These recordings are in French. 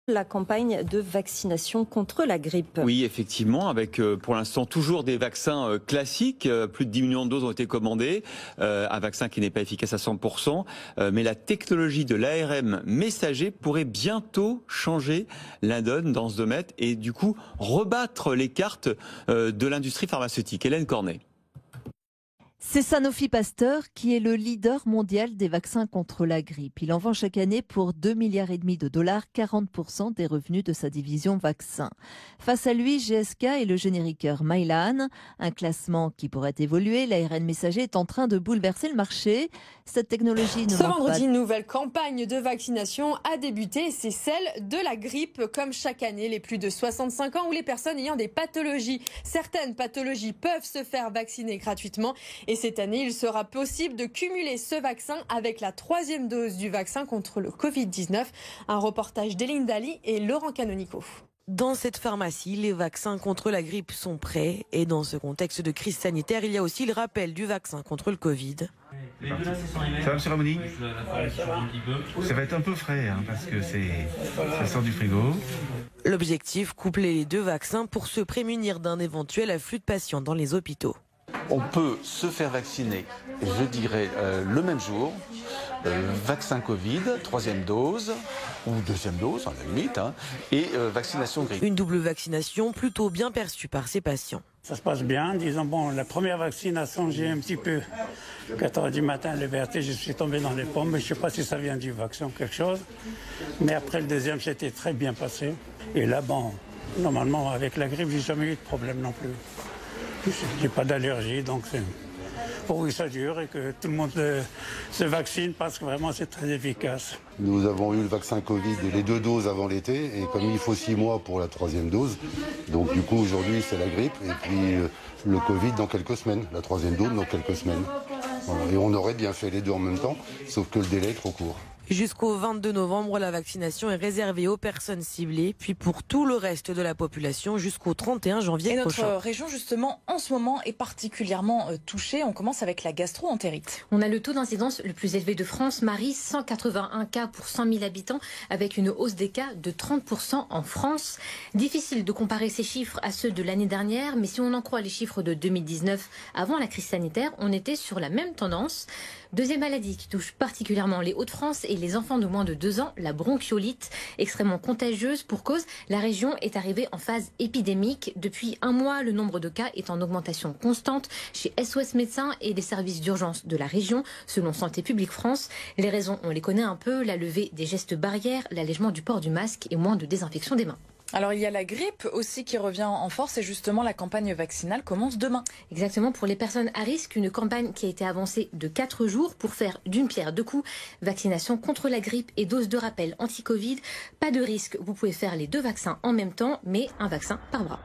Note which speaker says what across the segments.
Speaker 1: La campagne de vaccination contre la grippe.
Speaker 2: Oui, effectivement, avec pour l'instant toujours des vaccins classiques. Plus de 10 millions de doses ont été commandées. Un vaccin qui n'est pas efficace à 100%. Mais la technologie de l'ARN messager pourrait bientôt changer la donne dans ce domaine et du coup rebattre les cartes de l'industrie pharmaceutique. Hélène Cornet.
Speaker 3: C'est Sanofi Pasteur qui est le leader mondial des vaccins contre la grippe. Il en vend chaque année pour 2,5 milliards de dollars, 40% des revenus de sa division vaccins. Face à lui, GSK et le génériqueur Mylan, un classement qui pourrait évoluer. L'ARN messager est en train de bouleverser le marché. Cette technologie ne
Speaker 4: Ce
Speaker 3: manque
Speaker 4: vendredi,
Speaker 3: pas.
Speaker 4: une nouvelle campagne de vaccination a débuté. C'est celle de la grippe. Comme chaque année, les plus de 65 ans ou les personnes ayant des pathologies. Certaines pathologies peuvent se faire vacciner gratuitement. Et cette année, il sera possible de cumuler ce vaccin avec la 3e dose du vaccin contre le Covid-19. Un reportage d'Eline Daly et Laurent Canonico.
Speaker 5: Dans cette pharmacie, les vaccins contre la grippe sont prêts. Et dans ce contexte de crise sanitaire, il y a aussi le rappel du vaccin contre le Covid.
Speaker 6: Ça va, monsieur Ramoni? Ça va être un peu frais, parce que ça sort du frigo.
Speaker 5: L'objectif, coupler les deux vaccins pour se prémunir d'un éventuel afflux de patients dans les hôpitaux.
Speaker 7: On peut se faire vacciner, je dirais, le même jour. Vaccin Covid, 3e dose, ou 2e dose, à la limite, et vaccination grippe.
Speaker 5: Une double vaccination plutôt bien perçue par ces patients.
Speaker 8: Ça se passe bien, disons, bon, la première vaccination, j'ai un petit peu, 4h du matin, le VRT, je suis tombé dans les pommes, mais je ne sais pas si ça vient du vaccin ou quelque chose. Mais après le deuxième, c'était très bien passé. Et là, bon, normalement, avec la grippe, j'ai jamais eu de problème non plus. J'ai pas d'allergie, donc c'est pour que ça dure et que tout le monde se vaccine parce que vraiment c'est très efficace.
Speaker 9: Nous avons eu le vaccin Covid, les 2 doses avant l'été, et comme il faut 6 mois pour la 3e dose, donc du coup aujourd'hui c'est la grippe, et puis le Covid dans quelques semaines, la 3e dose dans quelques semaines. Voilà. Et on aurait bien fait les deux en même temps, sauf que le délai est trop court.
Speaker 5: Jusqu'au 22 novembre, la vaccination est réservée aux personnes ciblées, puis pour tout le reste de la population jusqu'au 31 janvier prochain.
Speaker 10: Et notre région, justement, en ce moment, est particulièrement touchée. On commence avec la gastro-entérite.
Speaker 11: On a le taux d'incidence le plus élevé de France, Marie, 181 cas pour 100 000 habitants, avec une hausse des cas de 30% en France. Difficile de comparer ces chiffres à ceux de l'année dernière, mais si on en croit les chiffres de 2019, avant la crise sanitaire, on était sur la même tendance. Deuxième maladie qui touche particulièrement les Hauts-de-France et les enfants de moins de 2 ans, la bronchiolite, extrêmement contagieuse. Pour cause, la région est arrivée en phase épidémique. Depuis un mois, le nombre de cas est en augmentation constante chez SOS Médecins et les services d'urgence de la région, selon Santé publique France. Les raisons, on les connaît un peu, la levée des gestes barrières, l'allègement du port du masque et moins de désinfection des mains.
Speaker 10: Alors il y a la grippe aussi qui revient en force et justement la campagne vaccinale commence demain.
Speaker 11: Exactement, pour les personnes à risque, une campagne qui a été avancée de 4 jours pour faire d'une pierre deux coups. Vaccination contre la grippe et dose de rappel anti-Covid. Pas de risque, vous pouvez faire les 2 vaccins en même temps, mais un vaccin par bras.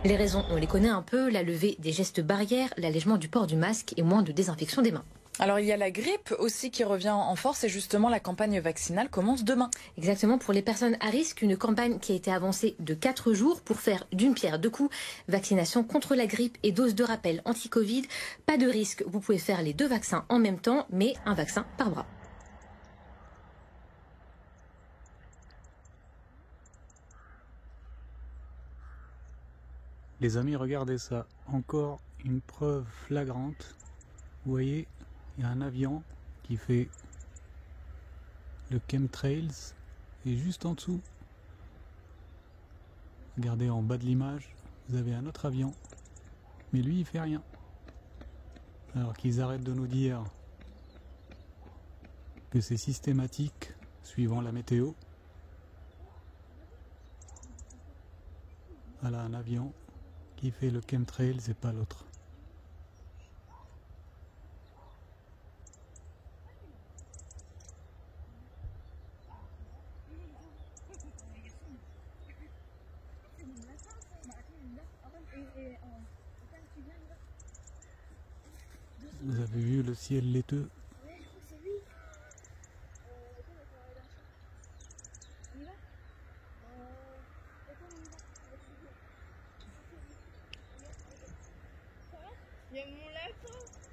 Speaker 11: Les raisons, on les connaît un peu, la levée des gestes barrières, l'allègement du port du masque et moins de désinfection des mains.
Speaker 10: Alors il y a la grippe aussi qui revient en force et justement la campagne vaccinale commence demain.
Speaker 11: Exactement, pour les personnes à risque, une campagne qui a été avancée de 4 jours pour faire d'une pierre deux coups. Vaccination contre la grippe et dose de rappel anti-Covid. Pas de risque, vous pouvez faire les 2 vaccins en même temps, mais un vaccin par bras.
Speaker 12: Les amis, regardez ça, encore une preuve flagrante. Vous voyez, il y a un avion qui fait le chemtrails et juste en dessous, regardez en bas de l'image, vous avez un autre avion, mais lui il fait rien. Alors qu'ils arrêtent de nous dire que c'est systématique suivant la météo. Voilà un avion qui fait le chemtrail et pas l'autre. Vous avez vu le ciel laiteux?
Speaker 13: Il y a mon lapin.